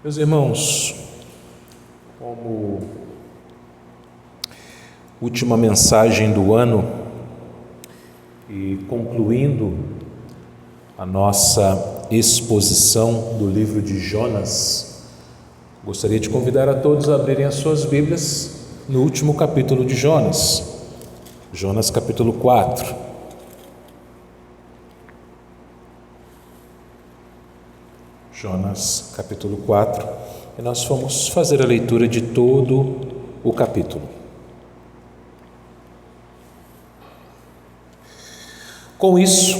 Meus irmãos, como última mensagem do ano e concluindo a nossa exposição do livro de Jonas, gostaria de convidar a todos a abrirem as suas Bíblias no último capítulo de Jonas, Jonas capítulo 4. Jonas capítulo 4, e nós vamos fazer a leitura de todo o capítulo. Com isso,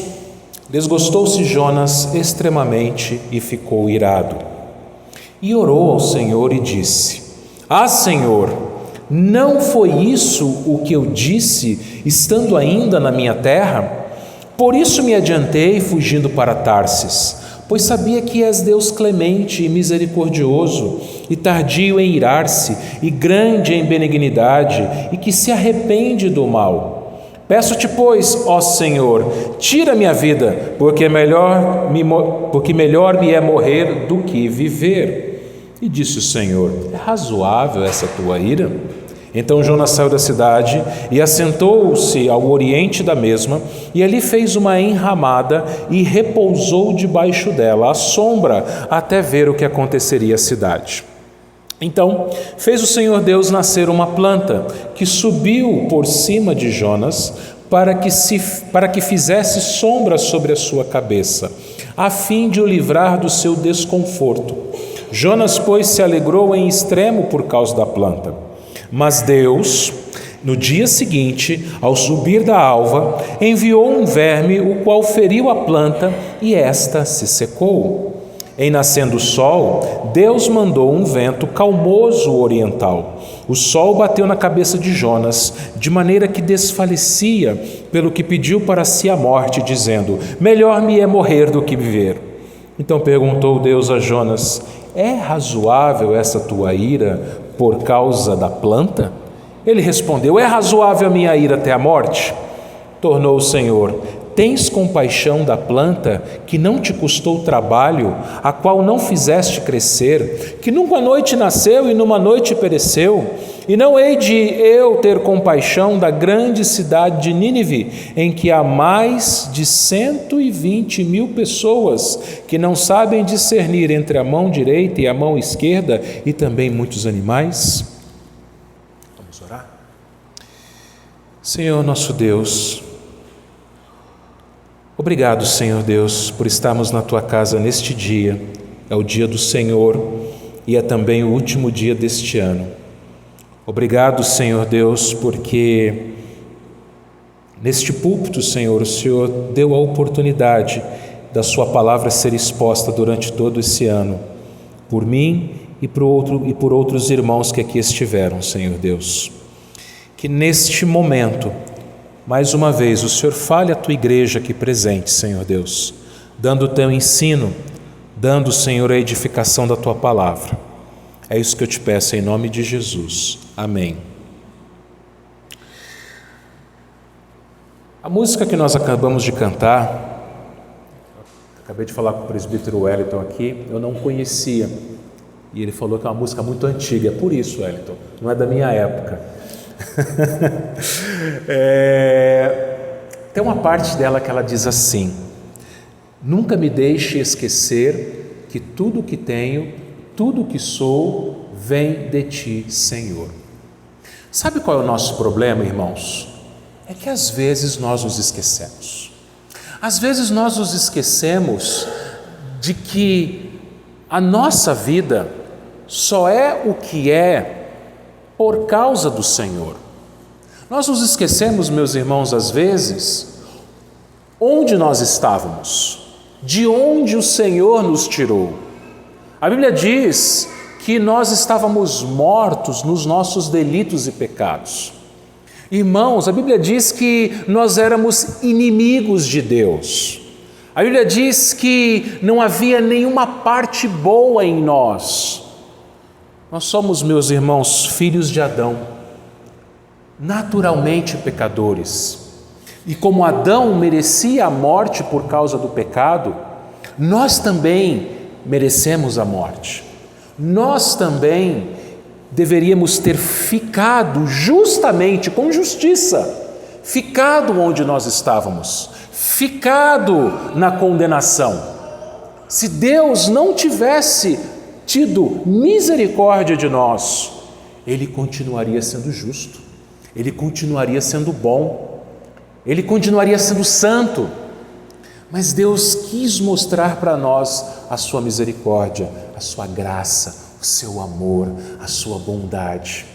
desgostou-se Jonas extremamente e ficou irado. E orou ao Senhor e disse: Ah, Senhor, não foi isso o que eu disse, estando ainda na minha terra? Por isso me adiantei, fugindo para Tarsis, pois sabia que és Deus clemente e misericordioso, e tardio em irar-se, e grande em benignidade, e que se arrepende do mal. Peço-te, pois, ó Senhor, tira minha vida, porque melhor me é morrer do que viver. E disse o Senhor: É razoável essa tua ira? Então Jonas saiu da cidade e assentou-se ao oriente da mesma, e ali fez uma enramada e repousou debaixo dela, à sombra, até ver o que aconteceria à cidade. Então fez o Senhor Deus nascer uma planta, que subiu por cima de Jonas, para que fizesse sombra sobre a sua cabeça, a fim de o livrar do seu desconforto. Jonas, pois, se alegrou em extremo por causa da planta. Mas Deus, no dia seguinte, ao subir da alva, enviou um verme, o qual feriu a planta, e esta se secou. Em nascendo o sol, Deus mandou um vento calmoso oriental. O sol bateu na cabeça de Jonas, de maneira que desfalecia, pelo que pediu para si a morte, dizendo: Melhor me é morrer do que viver. Então perguntou Deus a Jonas: É razoável essa tua ira por causa da planta? Ele respondeu: É razoável a minha ira até a morte? Tornou o Senhor: Tens compaixão da planta que não te custou trabalho, a qual não fizeste crescer, que numa noite nasceu e numa noite pereceu? E não hei de eu ter compaixão da grande cidade de Nínive, em que há mais de 120.000 pessoas que não sabem discernir entre a mão direita e a mão esquerda, e também muitos animais? Vamos orar? Senhor nosso Deus, obrigado, Senhor Deus, por estarmos na Tua casa neste dia. É o dia do Senhor e é também o último dia deste ano. Obrigado, Senhor Deus, porque neste púlpito, Senhor, o Senhor deu a oportunidade da Sua palavra ser exposta durante todo esse ano, por mim e por outros irmãos que aqui estiveram, Senhor Deus. Que neste momento, mais uma vez, o Senhor fale à Tua igreja aqui presente, Senhor Deus, dando o Teu ensino, dando, Senhor, a edificação da Tua palavra. É isso que eu te peço em nome de Jesus. Amém. A música que nós acabamos de cantar, acabei de falar com o presbítero Wellington aqui, eu não conhecia. E ele falou que é uma música muito antiga. É por isso, Wellington, não é da minha época. Tem uma parte dela que ela diz assim: Nunca me deixe esquecer que tudo o que tenho, tudo o que sou, vem de Ti, Senhor. Sabe qual é o nosso problema, irmãos? É que às vezes nós nos esquecemos. Às vezes nós nos esquecemos de que a nossa vida só é o que é por causa do Senhor. Nós nos esquecemos, meus irmãos, às vezes, onde nós estávamos, de onde o Senhor nos tirou. A Bíblia diz que nós estávamos mortos nos nossos delitos e pecados. Irmãos, a Bíblia diz que nós éramos inimigos de Deus. A Bíblia diz que não havia nenhuma parte boa em nós. Nós somos, meus irmãos, filhos de Adão, naturalmente pecadores. E como Adão merecia a morte por causa do pecado, nós também merecemos a morte. nós também deveríamos ter ficado justamente com justiça, ficado onde nós estávamos, ficado na condenação. Se Deus não tivesse tido misericórdia de nós, Ele continuaria sendo justo, Ele continuaria sendo bom, Ele continuaria sendo santo. Mas Deus quis mostrar para nós a sua misericórdia, a sua graça, o seu amor, a sua bondade.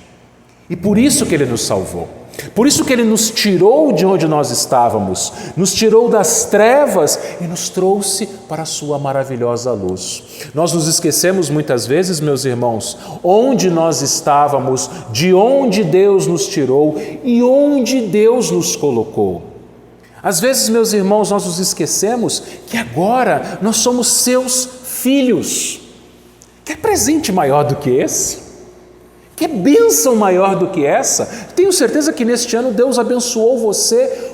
E por isso que Ele nos salvou. Por isso que Ele nos tirou de onde nós estávamos, nos tirou das trevas e nos trouxe para a sua maravilhosa luz. Nós nos esquecemos muitas vezes, meus irmãos, onde nós estávamos, de onde Deus nos tirou e onde Deus nos colocou. Às vezes, meus irmãos, nós nos esquecemos que agora nós somos seus filhos. Que presente maior do que esse? Que bênção maior do que essa? Tenho certeza que neste ano Deus abençoou você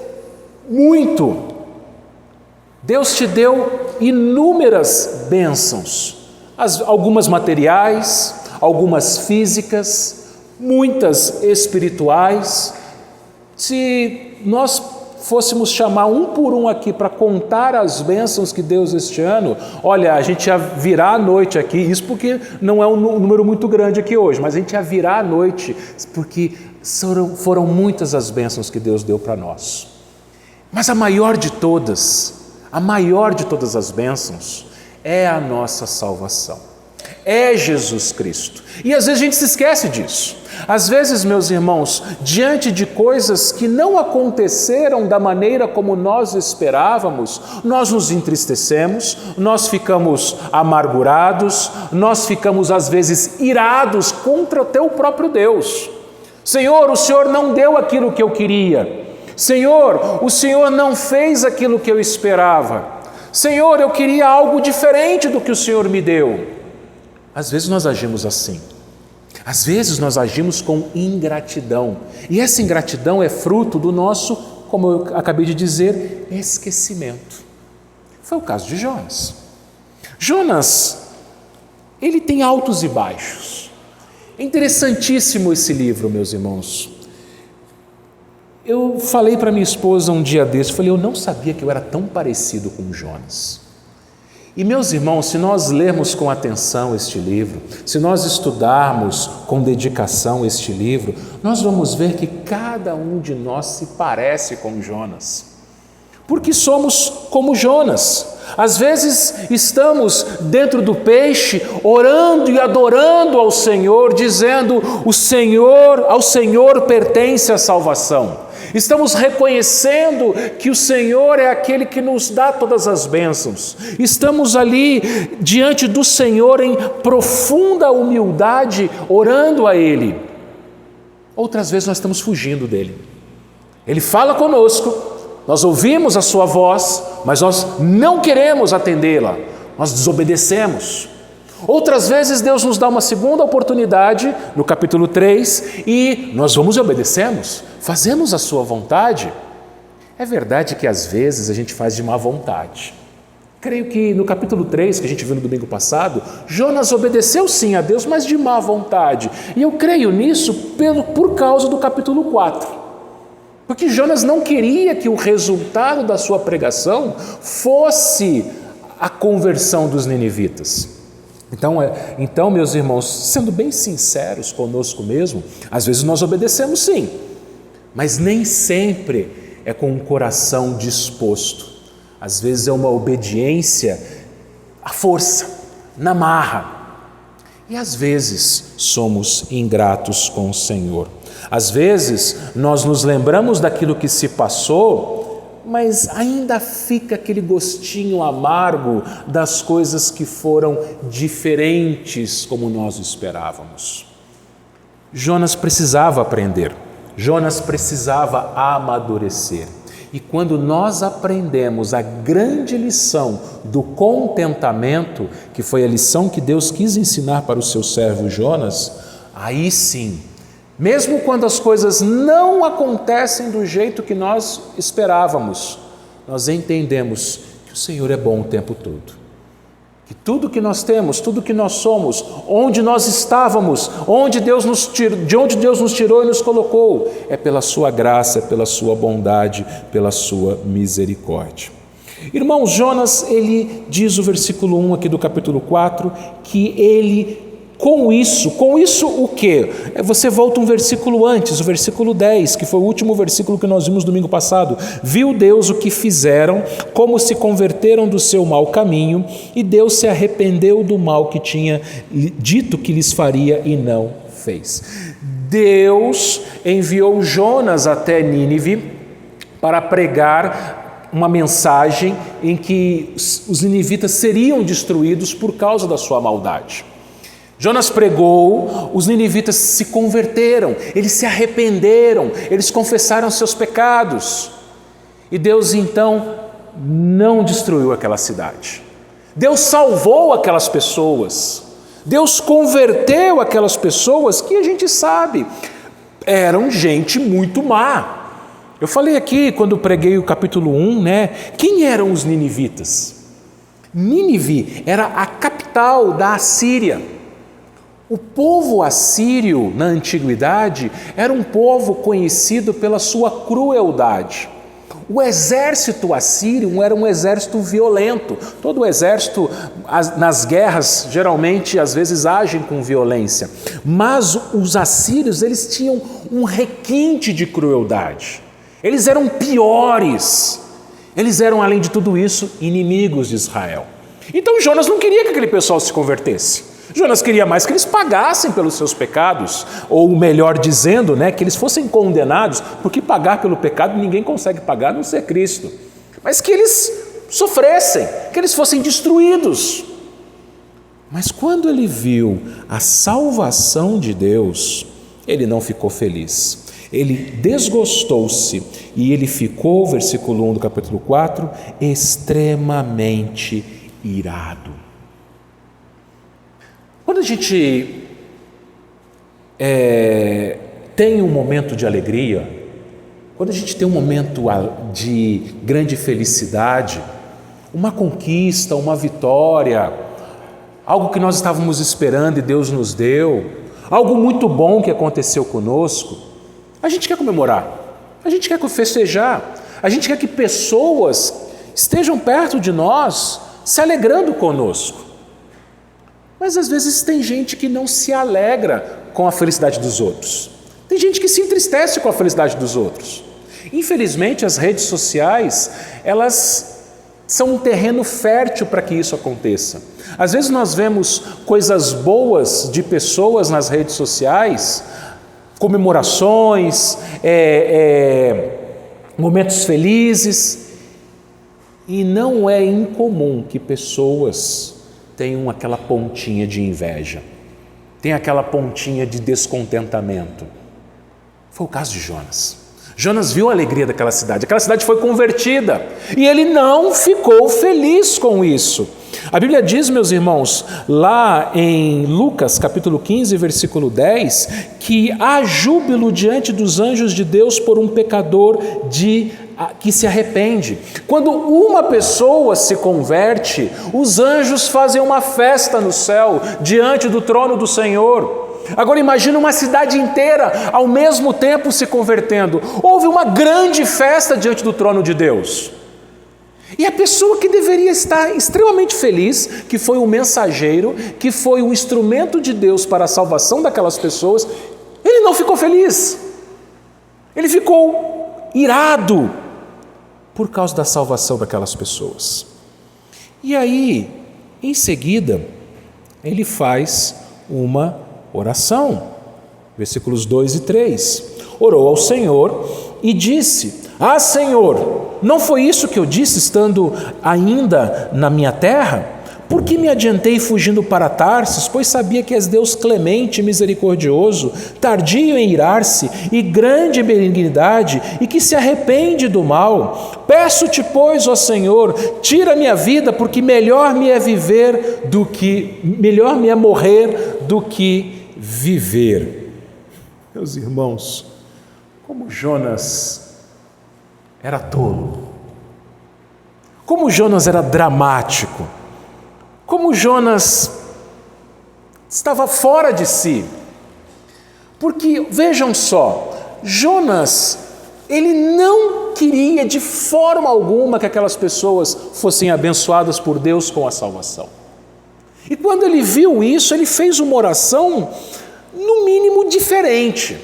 muito. Deus te deu inúmeras bênçãos, algumas materiais, algumas físicas, muitas espirituais. Se nós fôssemos chamar um por um aqui para contar as bênçãos que Deus este ano, olha, a gente ia virar a noite aqui, isso porque não é um número muito grande aqui hoje, mas a gente ia virar a noite, porque foram muitas as bênçãos que Deus deu para nós. Mas a maior de todas as bênçãos é a nossa salvação, é Jesus Cristo. E às vezes a gente se esquece disso. Às vezes, meus irmãos, diante de coisas que não aconteceram da maneira como nós esperávamos, nós nos entristecemos, nós ficamos amargurados, nós ficamos às vezes irados contra o teu próprio Deus. Senhor, o Senhor não deu aquilo que eu queria. Senhor, o Senhor não fez aquilo que eu esperava. Senhor, eu queria algo diferente do que o Senhor me deu. Às vezes nós agimos assim. Às vezes nós agimos com ingratidão, e essa ingratidão é fruto do nosso, como eu acabei de dizer, esquecimento. Foi o caso de Jonas. Jonas, ele tem altos e baixos. É interessantíssimo esse livro, meus irmãos. Eu falei para minha esposa um dia desse, eu não sabia que eu era tão parecido com Jonas. E meus irmãos, se nós lermos com atenção este livro, se nós estudarmos com dedicação este livro, nós vamos ver que cada um de nós se parece com Jonas. Porque somos como Jonas. Às vezes estamos dentro do peixe, orando e adorando ao Senhor, dizendo: ao Senhor pertence a salvação. Estamos reconhecendo que o Senhor é aquele que nos dá todas as bênçãos. Estamos ali diante do Senhor em profunda humildade, orando a Ele. Outras vezes nós estamos fugindo dEle. Ele fala conosco, nós ouvimos a sua voz, mas nós não queremos atendê-la, nós desobedecemos. Outras vezes Deus nos dá uma segunda oportunidade, no capítulo 3, e nós vamos e obedecemos, fazemos a sua vontade. É verdade que às vezes a gente faz de má vontade. Creio que no capítulo 3, que a gente viu no domingo passado, Jonas obedeceu sim a Deus, mas de má vontade. E eu creio nisso por causa do capítulo 4. Porque Jonas não queria que o resultado da sua pregação fosse a conversão dos ninivitas. Então, meus irmãos, sendo bem sinceros conosco mesmo, às vezes nós obedecemos sim, mas nem sempre é com um coração disposto. Às vezes é uma obediência à força, na marra. E às vezes somos ingratos com o Senhor. Às vezes nós nos lembramos daquilo que se passou, mas ainda fica aquele gostinho amargo das coisas que foram diferentes como nós esperávamos. Jonas precisava aprender, Jonas precisava amadurecer. E quando nós aprendemos a grande lição do contentamento, que foi a lição que Deus quis ensinar para o seu servo Jonas, aí sim, mesmo quando as coisas não acontecem do jeito que nós esperávamos, nós entendemos que o Senhor é bom o tempo todo. que tudo que nós temos, tudo que nós somos, onde nós estávamos, de onde Deus nos tirou e nos colocou, é pela sua graça, pela sua bondade, pela sua misericórdia. Irmãos, Jonas, ele diz o versículo 1 aqui do capítulo 4, que ele, com isso o quê? Você volta um versículo antes, o versículo 10, que foi o último versículo que nós vimos domingo passado. Viu Deus o que fizeram, como se converteram do seu mau caminho, e Deus se arrependeu do mal que tinha dito que lhes faria e não fez. Deus enviou Jonas até Nínive para pregar uma mensagem em que os ninivitas seriam destruídos por causa da sua maldade. Jonas pregou, os ninivitas se converteram, eles se arrependeram, eles confessaram seus pecados. E Deus então não destruiu aquela cidade. Deus salvou aquelas pessoas. Deus converteu aquelas pessoas que a gente sabe, eram gente muito má. Eu falei aqui quando preguei o capítulo 1, quem eram os ninivitas? Nínive era a capital da Assíria. O povo assírio, na antiguidade, era um povo conhecido pela sua crueldade. O exército assírio era um exército violento. Todo exército, nas guerras, geralmente, às vezes, agem com violência. Mas os assírios, eles tinham um requinte de crueldade. Eles eram piores. Eles eram, além de tudo isso, inimigos de Israel. Então Jonas não queria que aquele pessoal se convertesse. Jonas queria mais que eles pagassem pelos seus pecados, ou melhor dizendo, que eles fossem condenados, porque pagar pelo pecado ninguém consegue pagar, a não ser Cristo. Mas que eles sofressem, que eles fossem destruídos. Mas quando ele viu a salvação de Deus, ele não ficou feliz. Ele desgostou-se e ele ficou, versículo 1 do capítulo 4, extremamente irado. Quando a gente tem um momento de alegria, quando a gente tem um momento de grande felicidade, uma conquista, uma vitória, algo que nós estávamos esperando e Deus nos deu, algo muito bom que aconteceu conosco, a gente quer comemorar, a gente quer festejar, a gente quer que pessoas estejam perto de nós, se alegrando conosco. Mas às vezes tem gente que não se alegra com a felicidade dos outros. Tem gente que se entristece com a felicidade dos outros. Infelizmente, as redes sociais, elas são um terreno fértil para que isso aconteça. Às vezes nós vemos coisas boas de pessoas nas redes sociais, comemorações, momentos felizes, e não é incomum que pessoas tenham aquela pontinha de inveja, tem aquela pontinha de descontentamento. Foi o caso de Jonas. Jonas viu a alegria daquela cidade, aquela cidade foi convertida, e ele não ficou feliz com isso. A Bíblia diz, meus irmãos, lá em Lucas capítulo 15, versículo 10, que há júbilo diante dos anjos de Deus por um pecador que se arrepende. Quando uma pessoa se converte, os anjos fazem uma festa no céu, diante do trono do Senhor. Agora imagina uma cidade inteira ao mesmo tempo se convertendo. Houve uma grande festa diante do trono de Deus. E a pessoa que deveria estar extremamente feliz, que foi o mensageiro, que foi o instrumento de Deus para a salvação daquelas pessoas, ele não ficou feliz. Ele ficou irado por causa da salvação daquelas pessoas. E aí, em seguida, ele faz uma oração. Versículos 2 e 3. Orou ao Senhor e disse: Ah, Senhor, não foi isso que eu disse estando ainda na minha terra? Por que me adiantei fugindo para Tarsis, pois sabia que és Deus clemente e misericordioso, tardio em irar-se e grande em benignidade, e que se arrepende do mal? Peço-te, pois, ó Senhor, tira a minha vida, porque melhor me é morrer do que viver. Meus irmãos, como Jonas era tolo, como Jonas era dramático, como Jonas estava fora de si. Porque, vejam só, Jonas, ele não queria de forma alguma que aquelas pessoas fossem abençoadas por Deus com a salvação. E quando ele viu isso, ele fez uma oração, no mínimo, diferente.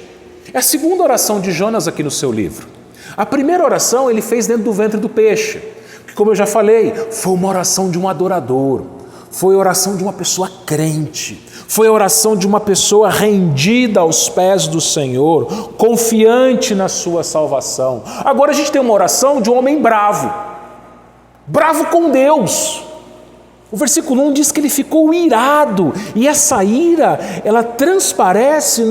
É a segunda oração de Jonas aqui no seu livro. A primeira oração ele fez dentro do ventre do peixe, que, como eu já falei, foi uma oração de um adorador, foi a oração de uma pessoa crente, foi a oração de uma pessoa rendida aos pés do Senhor, confiante na sua salvação. Agora a gente tem uma oração de um homem bravo, bravo com Deus. O versículo 1 diz que ele ficou irado, e essa ira, ela transparece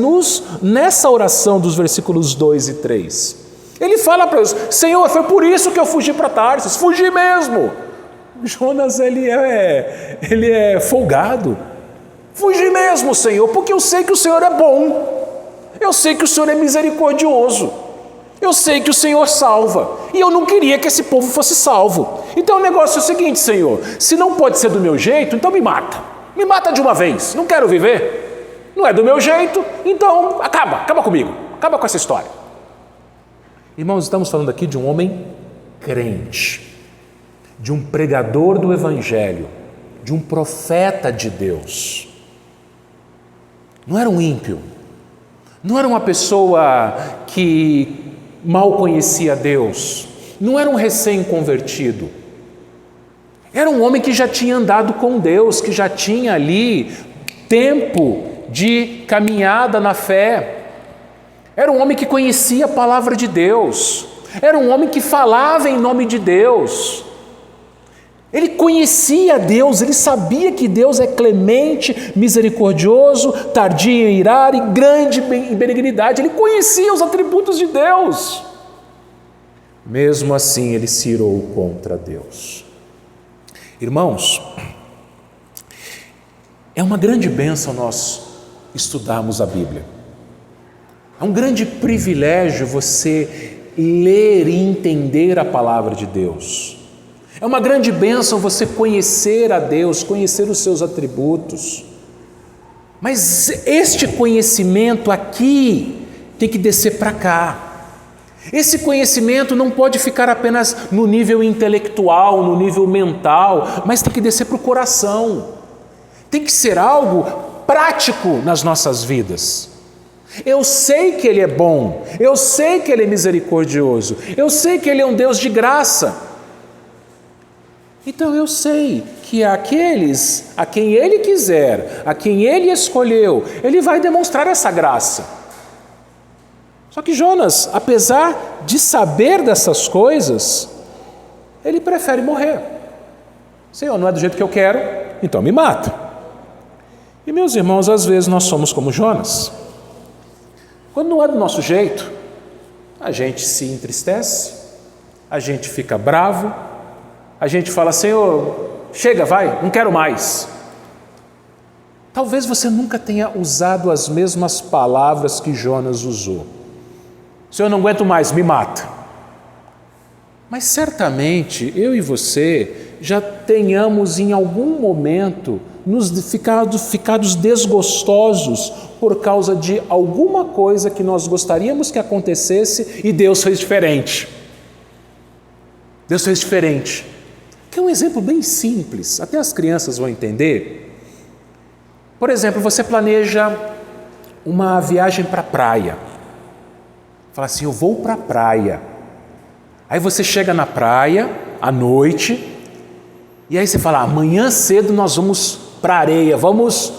nessa oração dos versículos 2 e 3. Ele fala para Deus: Senhor, foi por isso que eu fugi para Tarsis, fugi mesmo. Jonas, ele é folgado. Fugi mesmo, Senhor, porque eu sei que o Senhor é bom, eu sei que o Senhor é misericordioso, eu sei que o Senhor salva, e eu não queria que esse povo fosse salvo. Então o negócio é o seguinte, Senhor, se não pode ser do meu jeito, então me mata de uma vez, não quero viver, não é do meu jeito, então acaba comigo, acaba com essa história. Irmãos, estamos falando aqui de um homem crente, de um pregador do Evangelho, de um profeta de Deus. Não era um ímpio, não era uma pessoa que mal conhecia Deus, não era um recém-convertido. Era um homem que já tinha andado com Deus, que já tinha ali tempo de caminhada na fé. Era um homem que conhecia a palavra de Deus, era um homem que falava em nome de Deus. Ele conhecia Deus, ele sabia que Deus é clemente, misericordioso, tardio em irar e grande em benignidade. Ele conhecia os atributos de Deus. Mesmo assim, ele se irou contra Deus. Irmãos, é uma grande bênção nós estudarmos a Bíblia. É um grande privilégio você ler e entender a palavra de Deus. É uma grande bênção você conhecer a Deus, conhecer os seus atributos. Mas este conhecimento aqui tem que descer para cá. Esse conhecimento não pode ficar apenas no nível intelectual, no nível mental, mas tem que descer para o coração. Tem que ser algo prático nas nossas vidas. Eu sei que Ele é bom, eu sei que Ele é misericordioso, eu sei que Ele é um Deus de graça. Então eu sei que aqueles a quem Ele quiser, a quem Ele escolheu, Ele vai demonstrar essa graça. Só que Jonas, apesar de saber dessas coisas, ele prefere morrer. Senhor, não é do jeito que eu quero, então me mata. E meus irmãos, às vezes nós somos como Jonas. Quando não é do nosso jeito, a gente se entristece, a gente fica bravo, a gente fala: Senhor, chega, vai, não quero mais. Talvez você nunca tenha usado as mesmas palavras que Jonas usou. Senhor, não aguento mais, me mata. Mas certamente eu e você já tenhamos em algum momento ficados desgostosos por causa de alguma coisa que nós gostaríamos que acontecesse e Deus fez diferente. Deus fez diferente. Que é um exemplo bem simples, até as crianças vão entender. Por exemplo, você planeja uma viagem para a praia. Fala assim: eu vou para a praia. Aí você chega na praia à noite e aí você fala: amanhã cedo nós vamos para a areia, vamos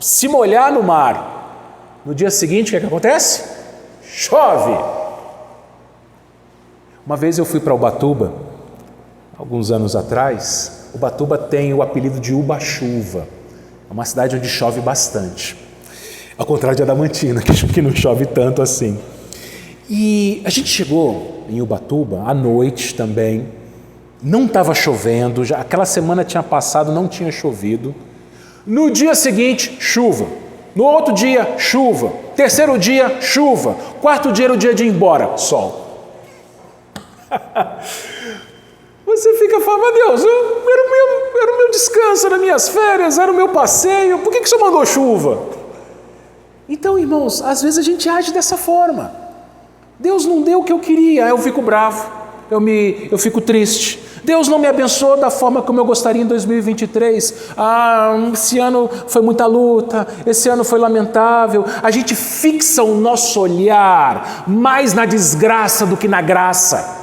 se molhar no mar. No dia seguinte, o que acontece? Chove. Uma vez eu fui para Ubatuba, alguns anos atrás. Ubatuba tem o apelido de Uba-chuva. É uma cidade onde chove bastante. Ao contrário de Adamantina, que não chove tanto assim. E a gente chegou em Ubatuba à noite também. Não estava chovendo, já aquela semana tinha passado, não tinha chovido. No dia seguinte, chuva. No outro dia, chuva. Terceiro dia, chuva. Quarto dia era o dia de ir embora, sol. você fica falando, Deus, era o meu descanso, eram minhas férias, era o meu passeio, por que o Senhor mandou chuva? Então, irmãos, às vezes a gente age dessa forma. Deus não deu o que eu queria, eu fico bravo, eu fico triste. Deus não me abençoou da forma como eu gostaria em 2023. Esse ano foi muita luta, esse ano foi lamentável. A gente fixa o nosso olhar mais na desgraça do que na graça.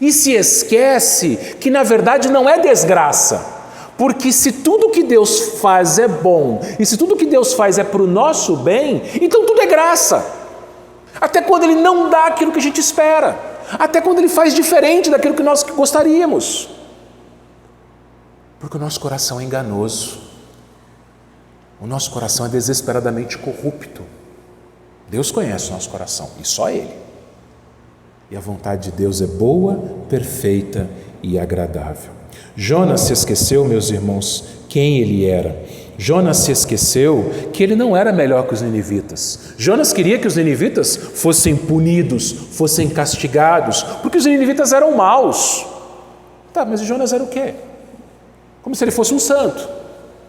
E se esquece que na verdade não é desgraça. Porque se tudo que Deus faz é bom, e se tudo que Deus faz é para o nosso bem, então tudo é graça. Até quando Ele não dá aquilo que a gente espera. Até quando Ele faz diferente daquilo que nós gostaríamos. Porque o nosso coração é enganoso. O nosso coração é desesperadamente corrupto. Deus conhece o nosso coração, e só Ele. E a vontade de Deus é boa, perfeita e agradável. Jonas se esqueceu, meus irmãos, quem ele era. Jonas se esqueceu que ele não era melhor que os ninivitas. Jonas queria que os ninivitas fossem punidos, fossem castigados, porque os ninivitas eram maus. Tá, mas Jonas era o quê? Como se ele fosse um santo.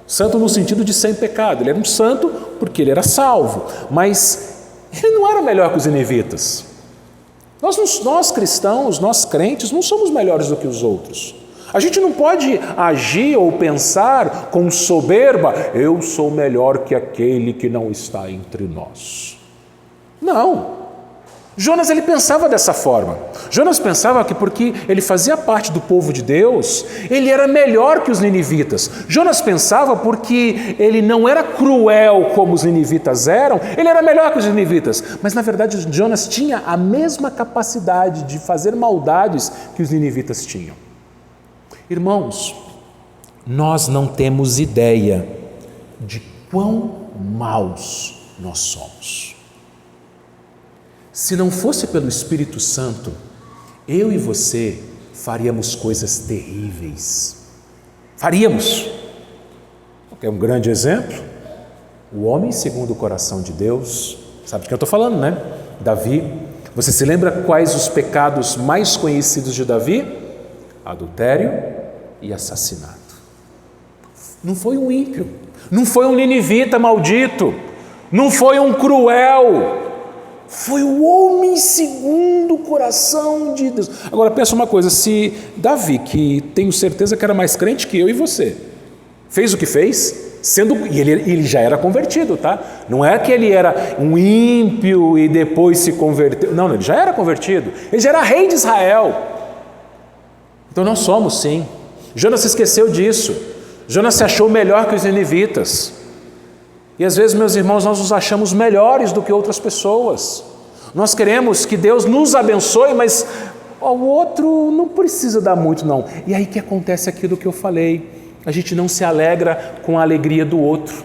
Santo no sentido de sem pecado. Ele era um santo porque ele era salvo, mas ele não era melhor que os ninivitas. Nós cristãos, nós crentes, não somos melhores do que os outros. A gente não pode agir ou pensar com soberba, eu sou melhor que aquele que não está entre nós. Não. Jonas, ele pensava dessa forma. Jonas pensava que porque ele fazia parte do povo de Deus, ele era melhor que os ninivitas. Jonas pensava porque ele não era cruel como os ninivitas eram, ele era melhor que os ninivitas. Mas na verdade Jonas tinha a mesma capacidade de fazer maldades que os ninivitas tinham. Irmãos, nós não temos ideia de quão maus nós somos. Se não fosse pelo Espírito Santo, eu e você faríamos coisas terríveis. Faríamos. É um grande exemplo. O homem segundo o coração de Deus, sabe de quem eu estou falando, né? Davi. Você se lembra quais os pecados mais conhecidos de Davi? Adultério e assassinato. Não foi um ímpio, não foi um ninivita maldito, não foi um cruel, foi o homem segundo o coração de Deus. Agora pensa uma coisa, se Davi, que tenho certeza que era mais crente que eu e você, fez o que fez, e ele já era convertido, tá? Não é que ele era um ímpio e depois se converteu, não, ele já era convertido, ele já era rei de Israel. Então nós somos sim. Jonas se esqueceu disso. Jonas se achou melhor que os ninivitas. E às vezes, meus irmãos, nós nos achamos melhores do que outras pessoas. Nós queremos que Deus nos abençoe, mas o outro não precisa dar muito, não. E aí que acontece aquilo que eu falei. A gente não se alegra com a alegria do outro.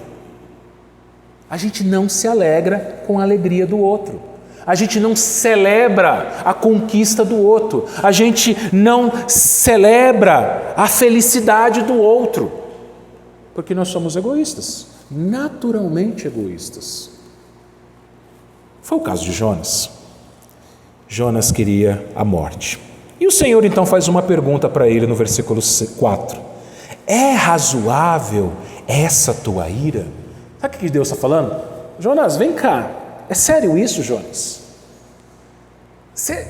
A gente não se alegra com a alegria do outro. A gente não celebra a conquista do outro. A gente não celebra a felicidade do outro. Porque nós somos egoístas, naturalmente egoístas. Foi o caso de Jonas. Jonas queria a morte. E o Senhor então faz uma pergunta para ele no versículo 4. É razoável essa tua ira? Sabe o que Deus está falando? Jonas, vem cá. É sério isso, Jonas? Você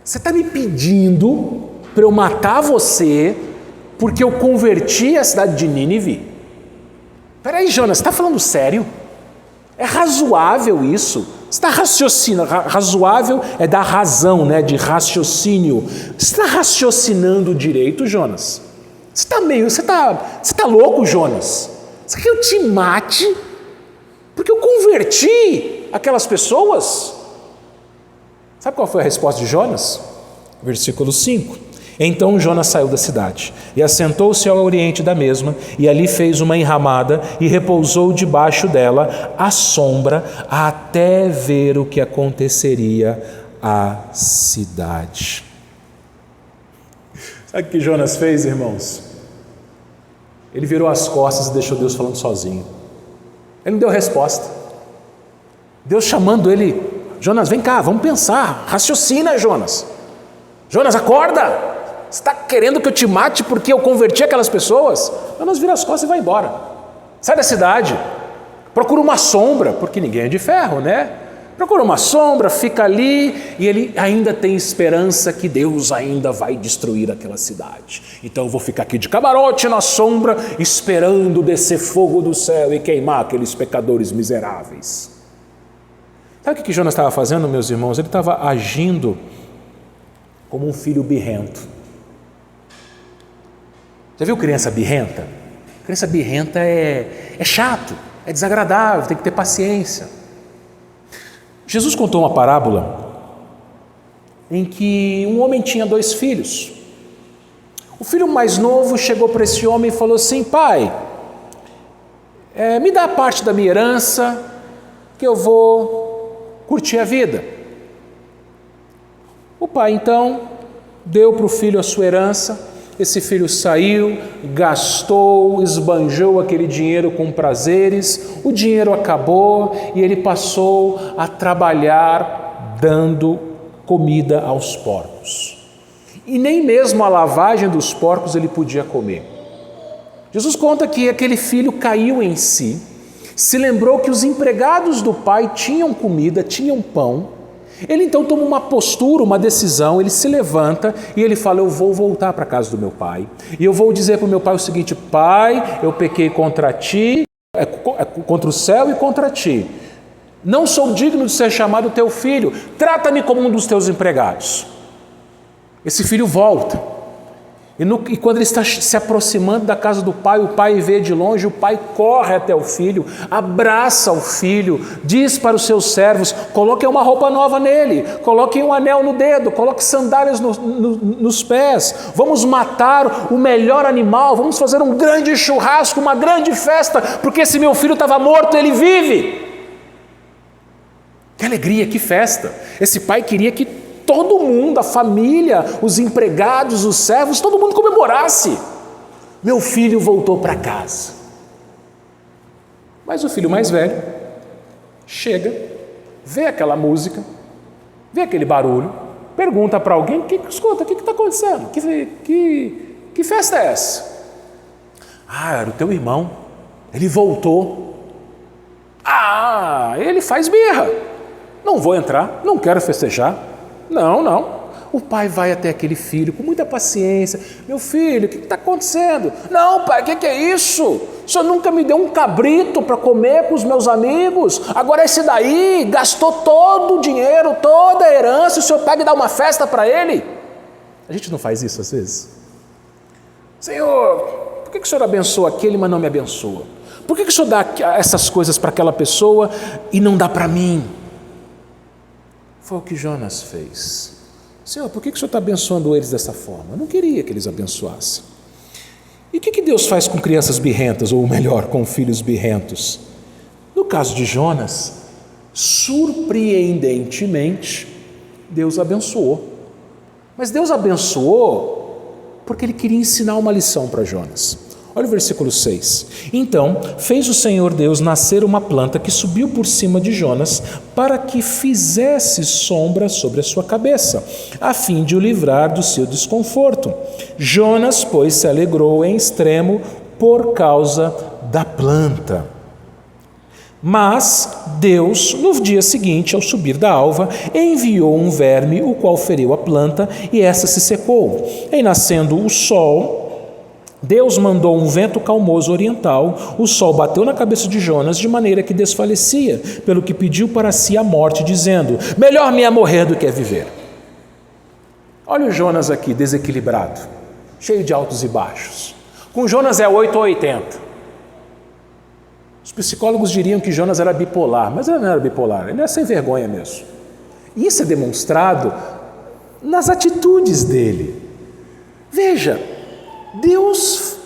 está me pedindo para eu matar você porque eu converti a cidade de Nínive? Espera aí, Jonas, você está falando sério? É razoável isso? Você está raciocinando, razoável é da razão, né, de raciocínio. Você está raciocinando direito, Jonas? Você está louco, Jonas? Você quer que eu te mate porque eu converti aquelas pessoas? Sabe qual foi a resposta de Jonas? Versículo 5. Então Jonas saiu da cidade e assentou-se ao oriente da mesma, e ali fez uma enramada e repousou debaixo dela à sombra, até ver o que aconteceria à cidade. Sabe o que Jonas fez, irmãos? Ele virou as costas e deixou Deus falando sozinho. Ele não deu resposta. Deus chamando ele: Jonas, vem cá, vamos pensar, raciocina, Jonas. Jonas, acorda! Você está querendo que eu te mate porque eu converti aquelas pessoas? Jonas vira as costas e vai embora. Sai da cidade. Procura uma sombra, porque ninguém é de ferro, né? Procura uma sombra, fica ali e ele ainda tem esperança que Deus ainda vai destruir aquela cidade. Então eu vou ficar aqui de camarote na sombra, esperando descer fogo do céu e queimar aqueles pecadores miseráveis. Sabe o que Jonas estava fazendo, meus irmãos? Ele estava agindo como um filho birrento. Já viu criança birrenta? Criança birrenta é chato, é desagradável, tem que ter paciência. Jesus contou uma parábola em que um homem tinha 2 filhos. O filho mais novo chegou para esse homem e falou assim: pai, me dá parte da minha herança que eu vou curtir a vida. O pai então deu para o filho a sua herança. Esse filho saiu, gastou, esbanjou aquele dinheiro com prazeres, o dinheiro acabou e ele passou a trabalhar dando comida aos porcos. E nem mesmo a lavagem dos porcos ele podia comer. Jesus conta que aquele filho caiu em si, se lembrou que os empregados do pai tinham comida, tinham pão. Ele então toma uma postura, uma decisão, ele se levanta e ele fala: eu vou voltar para a casa do meu pai e eu vou dizer para o meu pai o seguinte: pai, eu pequei contra ti, contra o céu e contra ti. Não sou digno de ser chamado teu filho, trata-me como um dos teus empregados. Esse filho volta. E quando ele está se aproximando da casa do pai, o pai vê de longe, o pai corre até o filho, abraça o filho, diz para os seus servos: coloquem uma roupa nova nele, coloquem um anel no dedo, coloquem sandálias nos pés, vamos matar o melhor animal, vamos fazer um grande churrasco, uma grande festa, porque esse meu filho estava morto, ele vive. Que alegria, que festa! Esse pai queria que todo mundo, a família, os empregados, os servos, todo mundo comemorasse. Meu filho voltou para casa. Mas o filho mais velho chega, vê aquela música, vê aquele barulho, pergunta para alguém: escuta, o que está acontecendo? Que festa é essa? Era o teu irmão, ele voltou. Ele faz birra. Não vou entrar, não quero festejar. Não. O pai vai até aquele filho com muita paciência: meu filho, o que está acontecendo? Não, pai, o que é isso? O senhor nunca me deu um cabrito para comer com os meus amigos, agora esse daí gastou todo o dinheiro, toda a herança, o senhor pega e dá uma festa para ele? A gente não faz isso às vezes? Senhor, por que o senhor abençoa aquele, mas não me abençoa? Por que o senhor dá essas coisas para aquela pessoa e não dá para mim? Foi o que Jonas fez. Senhor, por que o Senhor está abençoando eles dessa forma? Eu não queria que eles abençoassem. E o que Deus faz com crianças birrentas, ou melhor, com filhos birrentos? No caso de Jonas, surpreendentemente, Deus abençoou. Mas Deus abençoou porque Ele queria ensinar uma lição para Jonas. Olha o versículo 6. Então fez o Senhor Deus nascer uma planta que subiu por cima de Jonas para que fizesse sombra sobre a sua cabeça, a fim de o livrar do seu desconforto. Jonas, pois, se alegrou em extremo por causa da planta. Mas Deus, no dia seguinte, ao subir da alva, enviou um verme, o qual feriu a planta, e essa se secou. E nascendo o sol, Deus mandou um vento calmoso oriental, o sol bateu na cabeça de Jonas de maneira que desfalecia, pelo que pediu para si a morte, dizendo: melhor me é morrer do que é viver. Olha o Jonas aqui, desequilibrado, cheio de altos e baixos. Com Jonas é 8 ou 80. Os psicólogos diriam que Jonas era bipolar, mas ele não era bipolar, ele era sem vergonha mesmo. E isso é demonstrado nas atitudes dele. Veja, Deus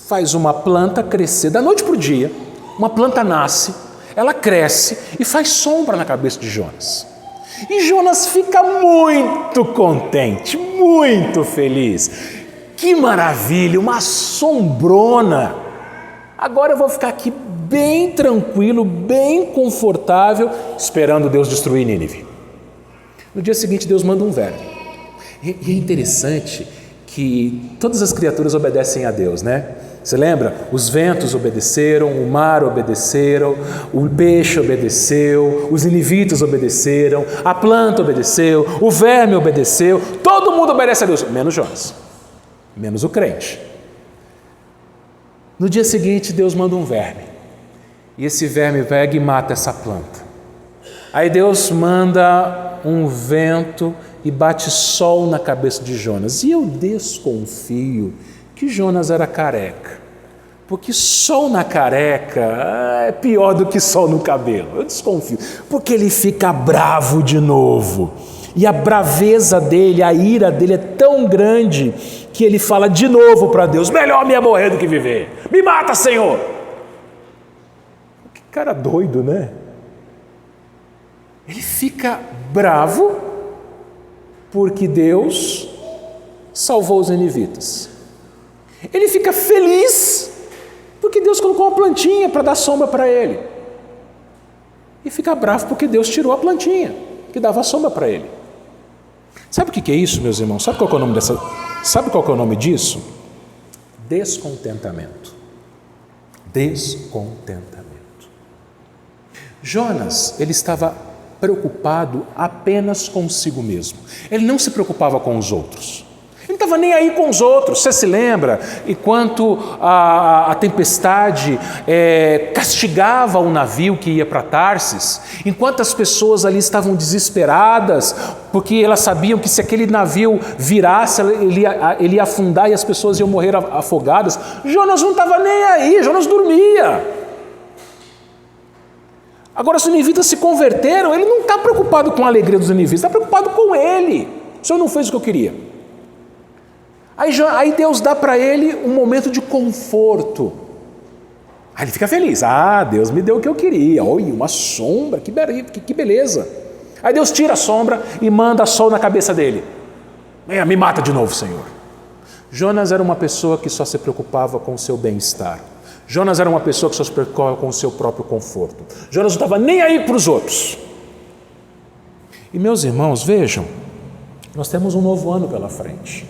faz uma planta crescer da noite para o dia, uma planta nasce, ela cresce e faz sombra na cabeça de Jonas. E Jonas fica muito contente, muito feliz. Que maravilha, uma sombrona! Agora eu vou ficar aqui bem tranquilo, bem confortável, esperando Deus destruir Nínive. No dia seguinte Deus manda um verme. E é interessante que que todas as criaturas obedecem a Deus, né? Você lembra? Os ventos obedeceram, o mar obedeceram, o peixe obedeceu, os ninivitas obedeceram, a planta obedeceu, o verme obedeceu, todo mundo obedece a Deus, menos Jonas, menos o crente. No dia seguinte, Deus manda um verme, e esse verme pega e mata essa planta. Aí Deus manda um vento e bate sol na cabeça de Jonas. E eu desconfio que Jonas era careca, porque sol na careca é pior do que sol no cabelo. Eu desconfio, porque ele fica bravo de novo. E a braveza dele, a ira dele é tão grande que ele fala de novo para Deus: melhor me é morrer do que viver. Me mata, Senhor. Que cara doido, né? Ele fica bravo porque Deus salvou os ninivitas. Ele fica feliz porque Deus colocou uma plantinha para dar sombra para ele. E fica bravo porque Deus tirou a plantinha que dava sombra para ele. Sabe o que é isso, meus irmãos? Sabe qual é o nome disso? Descontentamento. Descontentamento. Jonas, ele estava preocupado apenas consigo mesmo. Ele não se preocupava com os outros. Ele não estava nem aí com os outros. Você se lembra? Enquanto a tempestade castigava o navio que ia para Tarsis, enquanto as pessoas ali estavam desesperadas, porque elas sabiam que se aquele navio virasse, ele ia afundar e as pessoas iam morrer afogadas, Jonas não estava nem aí, Jonas dormia. Agora, os ninivitas se converteram, ele não está preocupado com a alegria dos ninivitas, está preocupado com ele. O Senhor não fez o que eu queria. Aí Deus dá para ele um momento de conforto. Aí ele fica feliz. Ah, Deus me deu o que eu queria. Olha, uma sombra, que beleza. Aí Deus tira a sombra e manda sol na cabeça dele. Me mata de novo, Senhor. Jonas era uma pessoa que só se preocupava com o seu bem-estar. Jonas era uma pessoa que só se preocupava com o seu próprio conforto. Jonas não estava nem aí para os outros. E meus irmãos, vejam, nós temos um novo ano pela frente.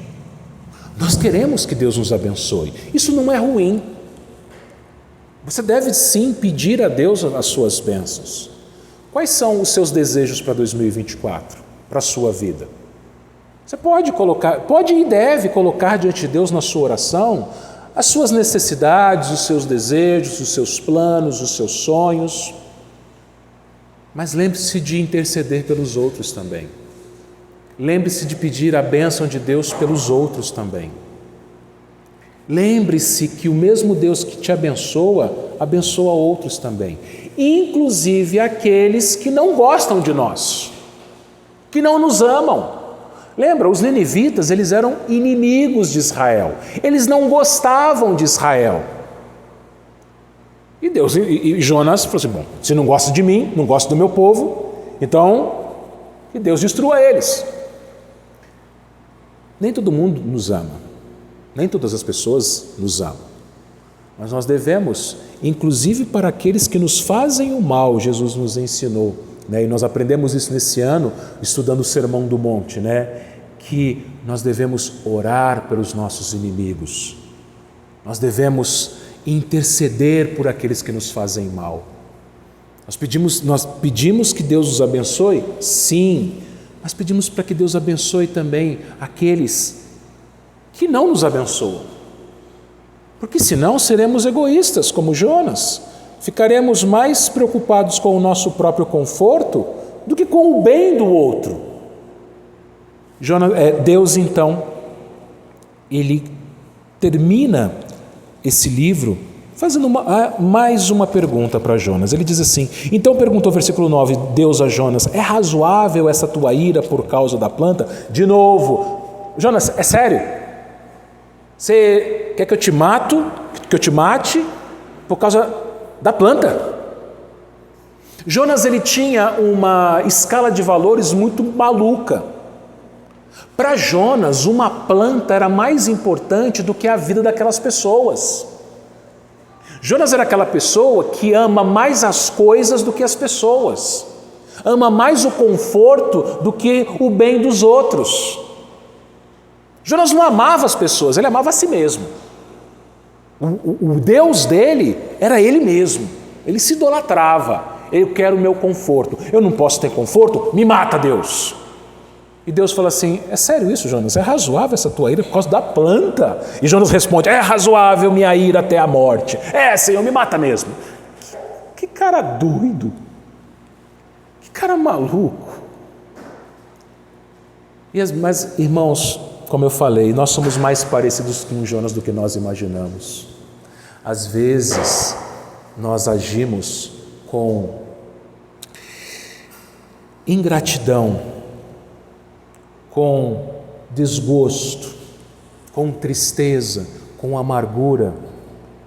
Nós queremos que Deus nos abençoe. Isso não é ruim. Você deve sim pedir a Deus as suas bênçãos. Quais são os seus desejos para 2024, para a sua vida? Você pode e deve colocar diante de Deus na sua oração as suas necessidades, os seus desejos, os seus planos, os seus sonhos. Mas lembre-se de interceder pelos outros também. Lembre-se de pedir a bênção de Deus pelos outros também. Lembre-se que o mesmo Deus que te abençoa, abençoa outros também. Inclusive aqueles que não gostam de nós, que não nos amam. Lembra, os ninivitas, eles eram inimigos de Israel. Eles não gostavam de Israel. E Deus e Jonas falou assim: bom, se não gosta de mim, não gosta do meu povo, então que Deus destrua eles. Nem todo mundo nos ama. Nem todas as pessoas nos amam. Mas nós devemos, inclusive para aqueles que nos fazem o mal, Jesus nos ensinou, né? E nós aprendemos isso nesse ano, estudando o Sermão do Monte, né? Que nós devemos orar pelos nossos inimigos. Nós devemos interceder por aqueles que nos fazem mal. Nós pedimos que Deus nos abençoe? Sim, mas pedimos para que Deus abençoe também aqueles que não nos abençoam. Porque senão seremos egoístas, como Jonas. Ficaremos mais preocupados com o nosso próprio conforto do que com o bem do outro. Deus, então, ele termina esse livro fazendo mais uma pergunta para Jonas. Ele diz assim: então perguntou, versículo 9, Deus a Jonas: é razoável essa tua ira por causa da planta? De novo, Jonas, é sério? Você quer que eu te mate por causa da planta? Jonas, ele tinha uma escala de valores muito maluca. Para Jonas, uma planta era mais importante do que a vida daquelas pessoas. Jonas era aquela pessoa que ama mais as coisas do que as pessoas, ama mais o conforto do que o bem dos outros. Jonas não amava as pessoas, ele amava a si mesmo. O Deus dele era ele mesmo. Ele se idolatrava. Eu quero o meu conforto. Eu não posso ter conforto? Me mata, Deus. E Deus fala assim: é sério isso, Jonas? É razoável essa tua ira por causa da planta? E Jonas responde: é razoável minha ira até a morte. É, Senhor, me mata mesmo. Que cara doido. Que cara maluco. Mas, irmãos, como eu falei, nós somos mais parecidos com Jonas do que nós imaginamos. Às vezes, nós agimos com ingratidão, com desgosto, com tristeza, com amargura,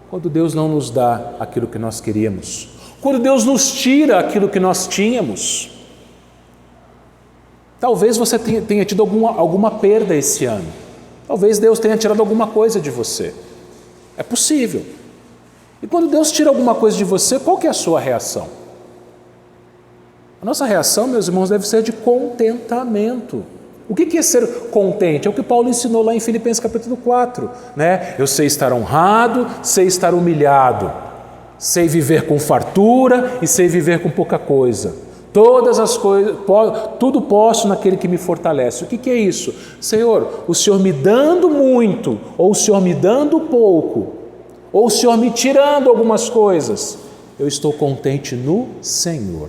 quando Deus não nos dá aquilo que nós queríamos, quando Deus nos tira aquilo que nós tínhamos. Talvez você tenha tido alguma perda esse ano. Talvez Deus tenha tirado alguma coisa de você. É possível. E quando Deus tira alguma coisa de você, qual que é a sua reação? A nossa reação, meus irmãos, deve ser de contentamento. O que é ser contente? É o que Paulo ensinou lá em Filipenses capítulo 4. Né? Eu sei estar honrado, sei estar humilhado. Sei viver com fartura e sei viver com pouca coisa. Todas as coisas, tudo posso naquele que me fortalece. O que é isso? Senhor, o Senhor me dando muito, ou o Senhor me dando pouco, ou o Senhor me tirando algumas coisas, eu estou contente no Senhor.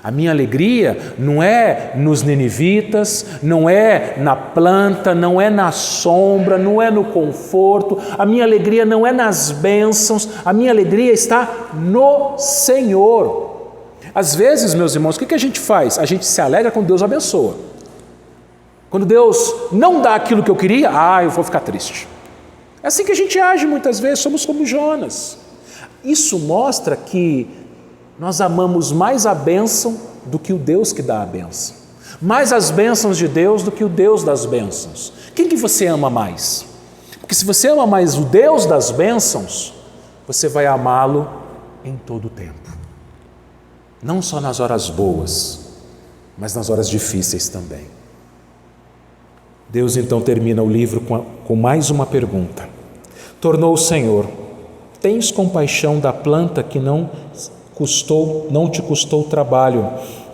A minha alegria não é nos ninivitas, não é na planta, não é na sombra, não é no conforto, a minha alegria não é nas bênçãos, a minha alegria está no Senhor. Às vezes, meus irmãos, o que a gente faz? A gente se alegra quando Deus abençoa. Quando Deus não dá aquilo que eu queria, eu vou ficar triste. É assim que a gente age muitas vezes, somos como Jonas. Isso mostra que nós amamos mais a bênção do que o Deus que dá a bênção. Mais as bênçãos de Deus do que o Deus das bênçãos. Quem que você ama mais? Porque se você ama mais o Deus das bênçãos, você vai amá-lo em todo o tempo. Não só nas horas boas, mas nas horas difíceis também. Deus então termina o livro com mais uma pergunta. Tornou o Senhor: tens compaixão da planta que não te custou trabalho,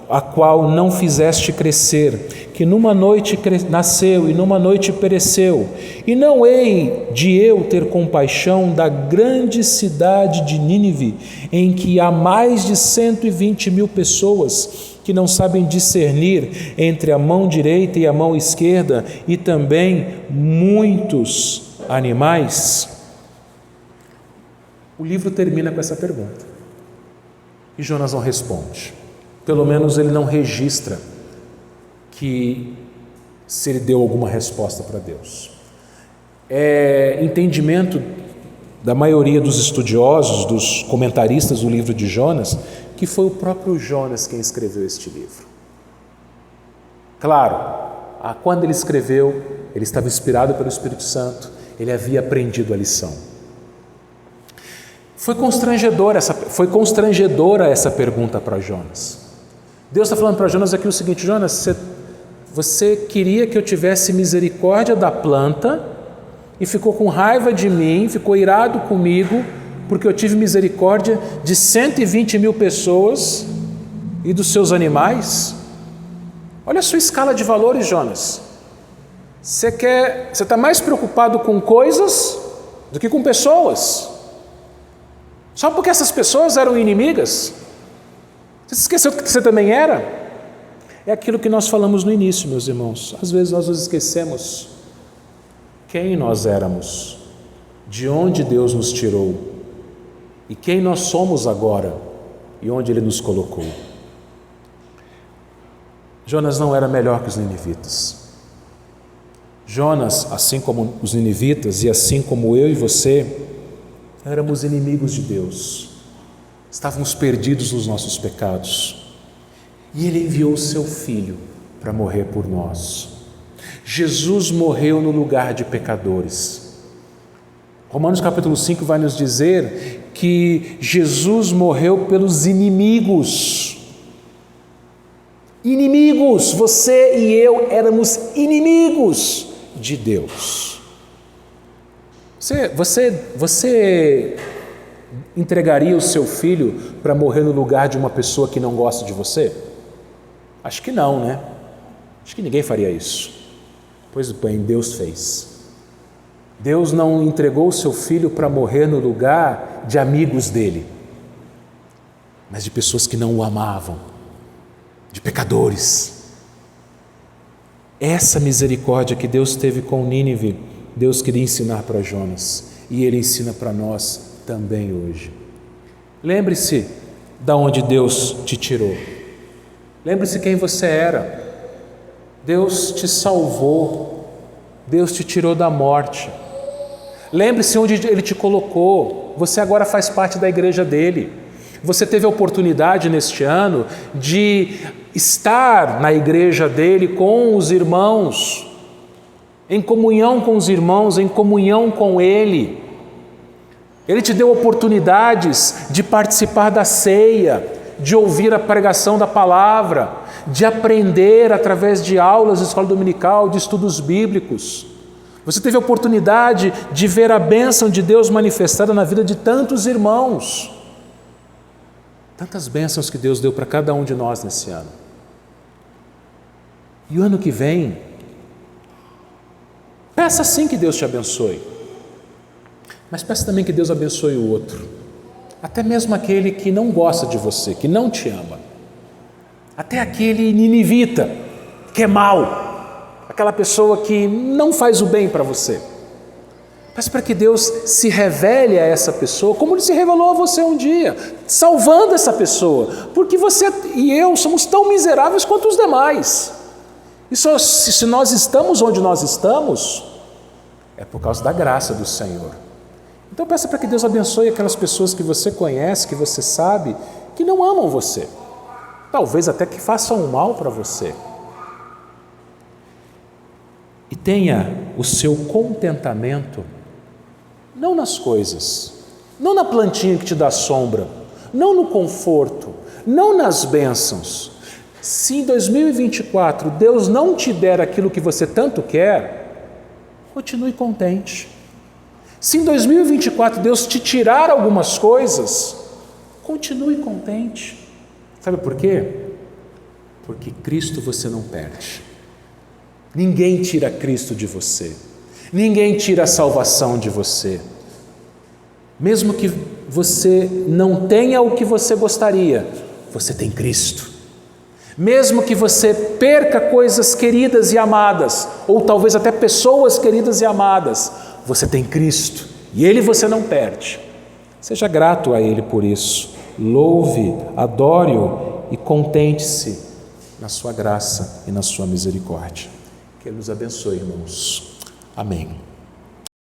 a qual não fizeste crescer, que numa noite nasceu e numa noite pereceu, e não hei de eu ter compaixão da grande cidade de Nínive, em que há mais de 120.000 pessoas que não sabem discernir entre a mão direita e a mão esquerda, e também muitos animais? O livro termina com essa pergunta. E Jonas não responde. Pelo menos ele não registra que se ele deu alguma resposta para Deus. É entendimento da maioria dos estudiosos, dos comentaristas do livro de Jonas, que foi o próprio Jonas quem escreveu este livro. Claro, quando ele escreveu, ele estava inspirado pelo Espírito Santo, ele havia aprendido a lição. Foi constrangedora essa pergunta para Jonas. Deus está falando para Jonas aqui o seguinte: Jonas, você queria que eu tivesse misericórdia da planta e ficou com raiva de mim, ficou irado comigo, porque eu tive misericórdia de 120.000 pessoas e dos seus animais? Olha a sua escala de valores, Jonas. Você está mais preocupado com coisas do que com pessoas. Só porque essas pessoas eram inimigas? Você esqueceu que você também era? É aquilo que nós falamos no início, meus irmãos. Às vezes nós nos esquecemos quem nós éramos, de onde Deus nos tirou e quem nós somos agora e onde Ele nos colocou. Jonas não era melhor que os ninivitas. Jonas, assim como os ninivitas e assim como eu e você, éramos inimigos de Deus, estávamos perdidos nos nossos pecados, e Ele enviou o Seu Filho para morrer por nós. Jesus morreu no lugar de pecadores. Romanos capítulo 5 vai nos dizer que Jesus morreu pelos inimigos. Inimigos, você e eu éramos inimigos de Deus. Você entregaria o seu filho para morrer no lugar de uma pessoa que não gosta de você? Acho que não, né? Acho que ninguém faria isso. Pois bem, Deus fez. Deus não entregou o seu filho para morrer no lugar de amigos dele, mas de pessoas que não o amavam, de pecadores. Essa misericórdia que Deus teve com Nínive, Deus queria ensinar para Jonas, e Ele ensina para nós também hoje. Lembre-se de onde Deus te tirou. Lembre-se quem você era. Deus te salvou. Deus te tirou da morte. Lembre-se onde Ele te colocou. Você agora faz parte da igreja dEle. Você teve a oportunidade neste ano de estar na igreja dEle com os irmãos, em comunhão com os irmãos, em comunhão com Ele. Ele te deu oportunidades de participar da ceia, de ouvir a pregação da palavra, de aprender através de aulas de escola dominical, de estudos bíblicos. Você teve a oportunidade de ver a bênção de Deus manifestada na vida de tantos irmãos. Tantas bênçãos que Deus deu para cada um de nós nesse ano. E o ano que vem, peça sim que Deus te abençoe, mas peça também que Deus abençoe o outro, até mesmo aquele que não gosta de você, que não te ama, até aquele ninivita que é mau, aquela pessoa que não faz o bem para você. Peça para que Deus se revele a essa pessoa, como Ele se revelou a você um dia, salvando essa pessoa, porque você e eu somos tão miseráveis quanto os demais. E só se nós estamos onde nós estamos, é por causa da graça do Senhor. Então peça para que Deus abençoe aquelas pessoas que você conhece, que você sabe, que não amam você. Talvez até que façam mal para você. E tenha o seu contentamento, não nas coisas, não na plantinha que te dá sombra, não no conforto, não nas bênçãos. Se em 2024 Deus não te der aquilo que você tanto quer, continue contente. Se em 2024 Deus te tirar algumas coisas, continue contente. Sabe por quê? Porque Cristo você não perde. Ninguém tira Cristo de você. Ninguém tira a salvação de você. Mesmo que você não tenha o que você gostaria, você tem Cristo. Mesmo que você perca coisas queridas e amadas, ou talvez até pessoas queridas e amadas, você tem Cristo, e Ele você não perde. Seja grato a Ele por isso. Louve, adore-o e contente-se na sua graça e na sua misericórdia. Que Ele nos abençoe, irmãos. Amém.